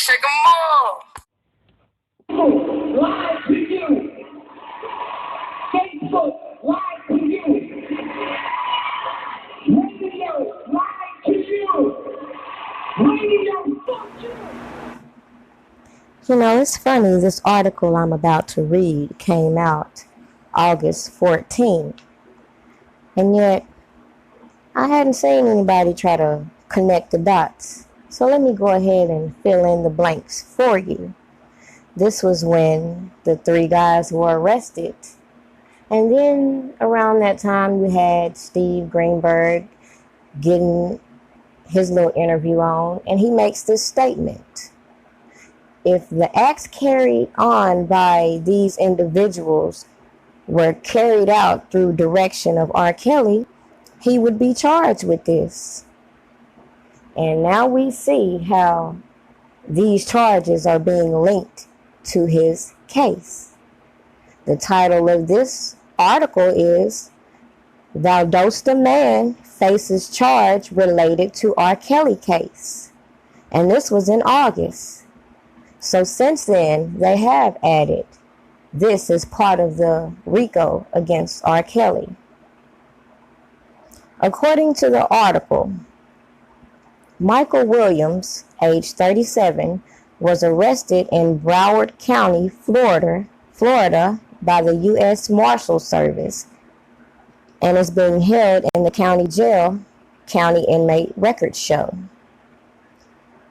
shake 'em all. Live to you. Facebook live to you. Radio live to you. Radio fuck you. You know, it's funny, this article I'm about to read came out August 14th, and yet I hadn't seen anybody try to connect the dots. So let me go ahead and fill in the blanks for you. This was when the 3 guys were arrested. And then around that time, you had Steve Greenberg getting his little interview on, and he makes this statement. If the acts carried on by these individuals were carried out through direction of R. Kelly, he would be charged with this. And now we see how these charges are being linked to his case. The title of this article is Valdosta Man Faces Charge Related to R. Kelly Case. And this was in August. So since then, they have added this as part of the RICO against R. Kelly. According to the article, Michael Williams, age 37, was arrested in Broward County, Florida by the U.S. Marshal Service and is being held in the county jail, County Inmate Records show.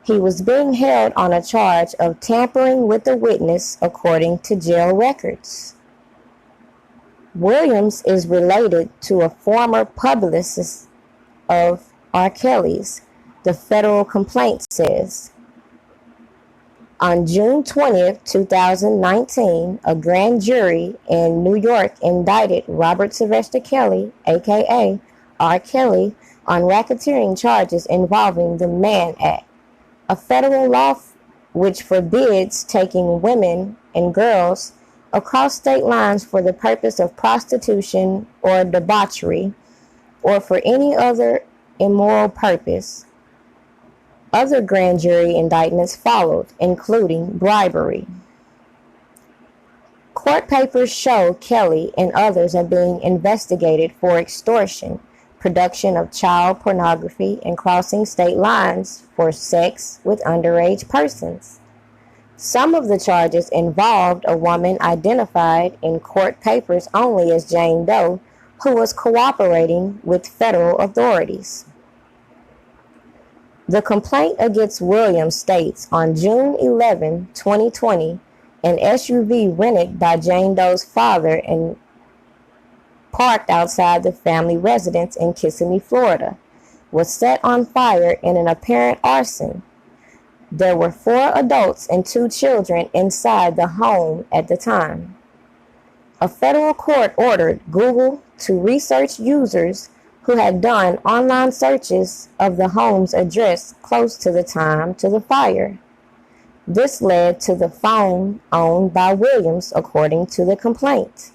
He was being held on a charge of tampering with a witness, according to jail records. Williams is related to a former publicist of R. Kelly's, the federal complaint says. On June 20th, 2019, a grand jury in New York indicted Robert Sylvester Kelly, a.k.a. R. Kelly, on racketeering charges involving the Mann Act, a federal law which forbids taking women and girls across state lines for the purpose of prostitution or debauchery or for any other immoral purpose. Other grand jury indictments followed, including bribery. Court papers show Kelly and others are being investigated for extortion, production of child pornography, and crossing state lines for sex with underage persons. Some of the charges involved a woman identified in court papers only as Jane Doe, who was cooperating with federal authorities. The complaint against Williams states on June 11, 2020, an SUV rented by Jane Doe's father and parked outside the family residence in Kissimmee, Florida, was set on fire in an apparent arson. There were 4 adults and 2 children inside the home at the time. A federal court ordered Google to research users who had done online searches of the home's address close to the time to the fire. This led to the phone owned by Williams, according to the complaint.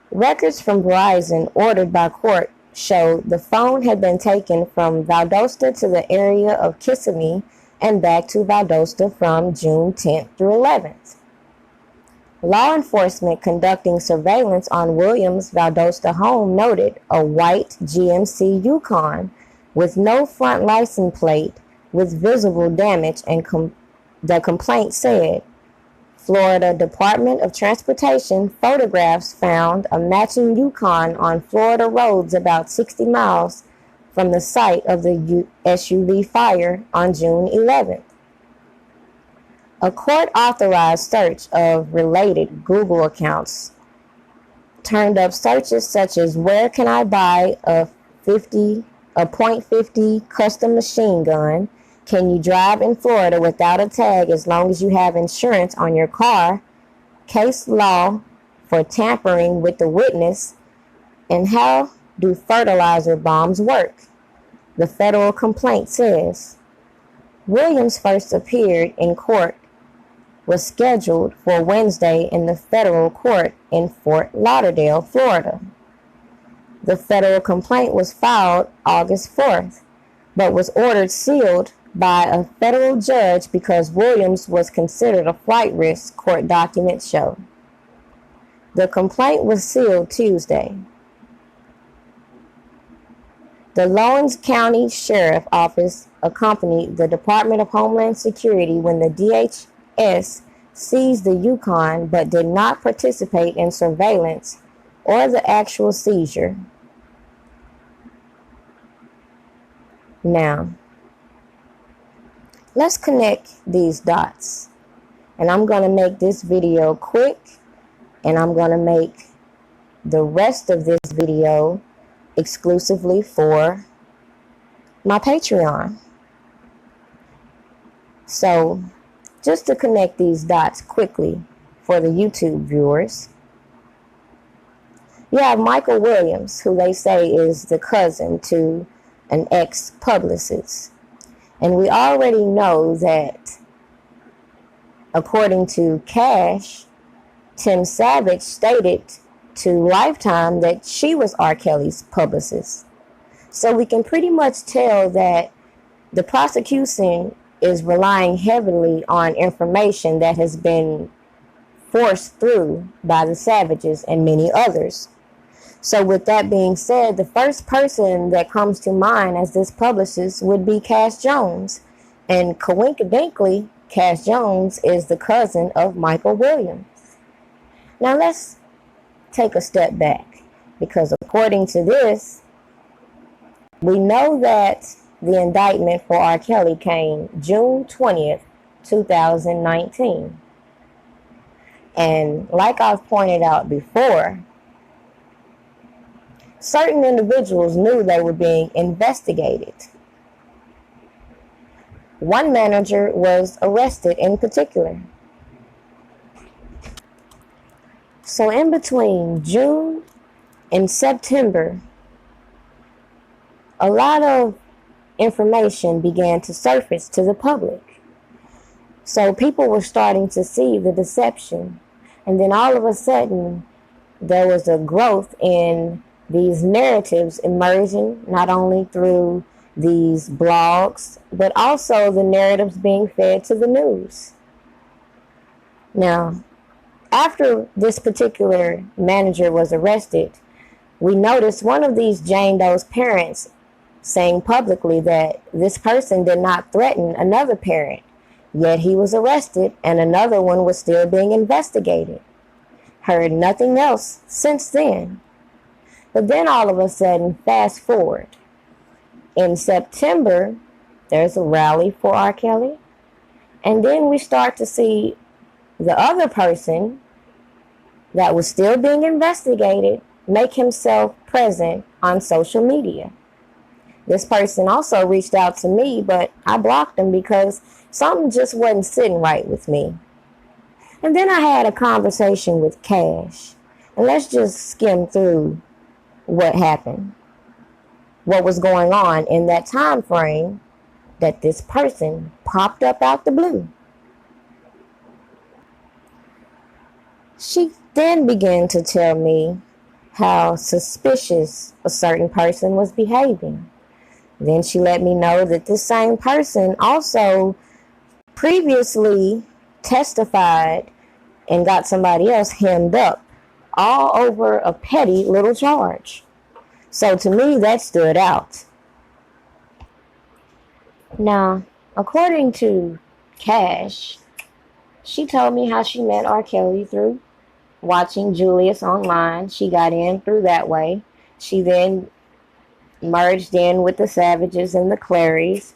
Records from Verizon ordered by court show the phone had been taken from Valdosta to the area of Kissimmee and back to Valdosta from June 10th through 11th. Law enforcement conducting surveillance on Williams' Valdosta home noted a white GMC Yukon with no front license plate with visible damage, and the complaint said Florida Department of Transportation photographs found a matching Yukon on Florida roads about 60 miles from the site of the SUV fire on June 11th. A court-authorized search of related Google accounts turned up searches such as where can I buy a .50 custom machine gun, can you drive in Florida without a tag as long as you have insurance on your car, case law for tampering with the witness, and how do fertilizer bombs work? The federal complaint says Williams first appeared in court was scheduled for Wednesday in the federal court in Fort Lauderdale, Florida. The federal complaint was filed August 4th, but was ordered sealed by a federal judge because Williams was considered a flight risk, court documents show. The complaint was sealed Tuesday. The Lowndes County Sheriff Office accompanied the Department of Homeland Security when the DHS seized the Yukon but did not participate in surveillance or the actual seizure. Now, let's connect these dots. And I'm going to make this video quick, and I'm going to make the rest of this video exclusively for my Patreon. So, just to connect these dots quickly for the YouTube viewers, you have Michael Williams, who they say is the cousin to an ex-publicist. And we already know that, according to Cash, Tim Savage stated to Lifetime that she was R. Kelly's publicist. So we can pretty much tell that the prosecution is relying heavily on information that has been forced through by the Savages and many others. So with that being said, the first person that comes to mind as this publicist would be Cash Jones. And coincidentally, Cash Jones is the cousin of Michael Williams. Now let's take a step back, because according to this, we know that the indictment for R. Kelly came June 20th, 2019. And like I've pointed out before, certain individuals knew they were being investigated. One manager was arrested in particular. So in between June and September, a lot of information began to surface to the public. So people were starting to see the deception. And then all of a sudden, there was a growth in these narratives emerging, not only through these blogs, but also the narratives being fed to the news. Now, after this particular manager was arrested, we noticed one of these Jane Doe's parents saying publicly that this person did not threaten another parent, yet he was arrested and another one was still being investigated. Heard nothing else since then. But then all of a sudden, fast forward. In September, there's a rally for R. Kelly. And then we start to see the other person that was still being investigated make himself present on social media. This person also reached out to me, but I blocked him because something just wasn't sitting right with me. And then I had a conversation with Cash. And let's just skim through what happened, what was going on in that time frame that this person popped up out the blue. She then began to tell me how suspicious a certain person was behaving. Then she let me know that this same person also previously testified and got somebody else hemmed up, all over a petty little charge. So to me, that stood out. Now, according to Cash, she told me how she met R. Kelly through watching Julius online. She got in through that way. She then merged in with the Savages and the Clarys.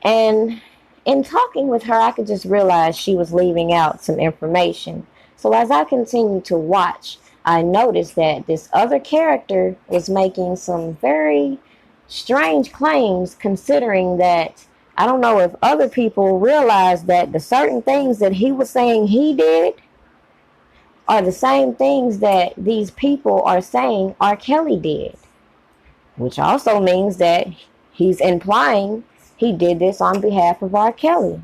And in talking with her, I could just realize she was leaving out some information. So as I continued to watch, I noticed that this other character was making some very strange claims, considering that I don't know if other people realized that the certain things that he was saying he did are the same things that these people are saying R. Kelly did, which also means that he's implying he did this on behalf of R. Kelly.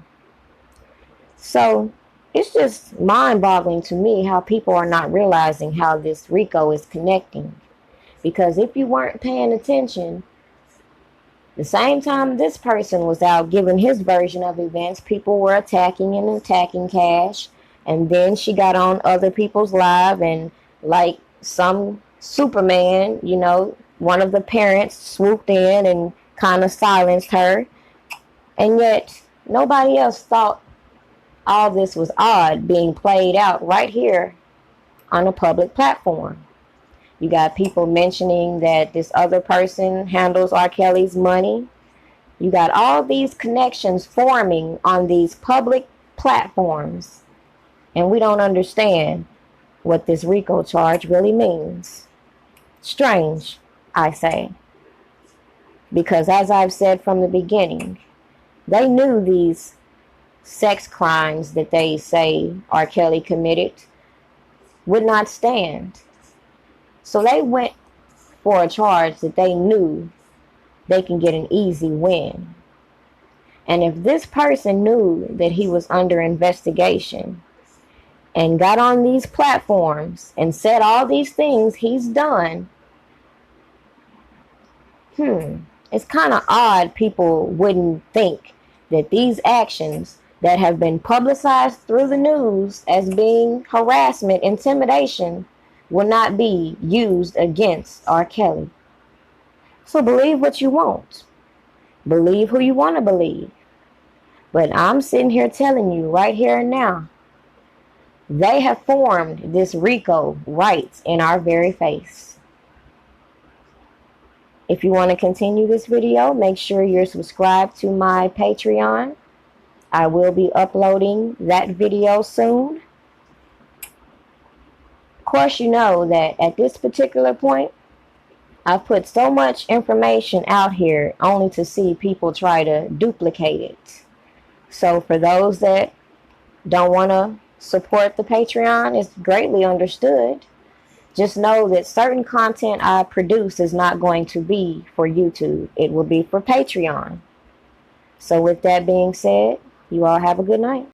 So it's just mind-boggling to me how people are not realizing how this RICO is connecting. Because if you weren't paying attention, The same time this person was out giving his version of events, people were attacking Cash. And then she got on other people's live and, like some Superman, one of the parents swooped in and kind of silenced her. And yet nobody else thought all this was odd being played out right here on a public platform. You got people mentioning that this other person handles R. Kelly's money. You got all these connections forming on these public platforms. And we don't understand what this RICO charge really means. Strange, I say. Because as I've said from the beginning, they knew these sex crimes that they say R. Kelly committed would not stand. So they went for a charge that they knew they can get an easy win. And if this person knew that he was under investigation and got on these platforms and said all these things he's done, it's kind of odd people wouldn't think that these actions that have been publicized through the news as being harassment, intimidation, will not be used against R. Kelly. So believe what you want. Believe who you want to believe. But I'm sitting here telling you right here and now, they have formed this RICO right in our very face. If you want to continue this video, make sure you're subscribed to my Patreon. I will be uploading that video soon. Of course, you know that at this particular point, I've put so much information out here only to see people try to duplicate it. So for those that don't want to support the Patreon, it's greatly understood. Just know that certain content I produce is not going to be for YouTube. It will be for Patreon. So with that being said, you all have a good night.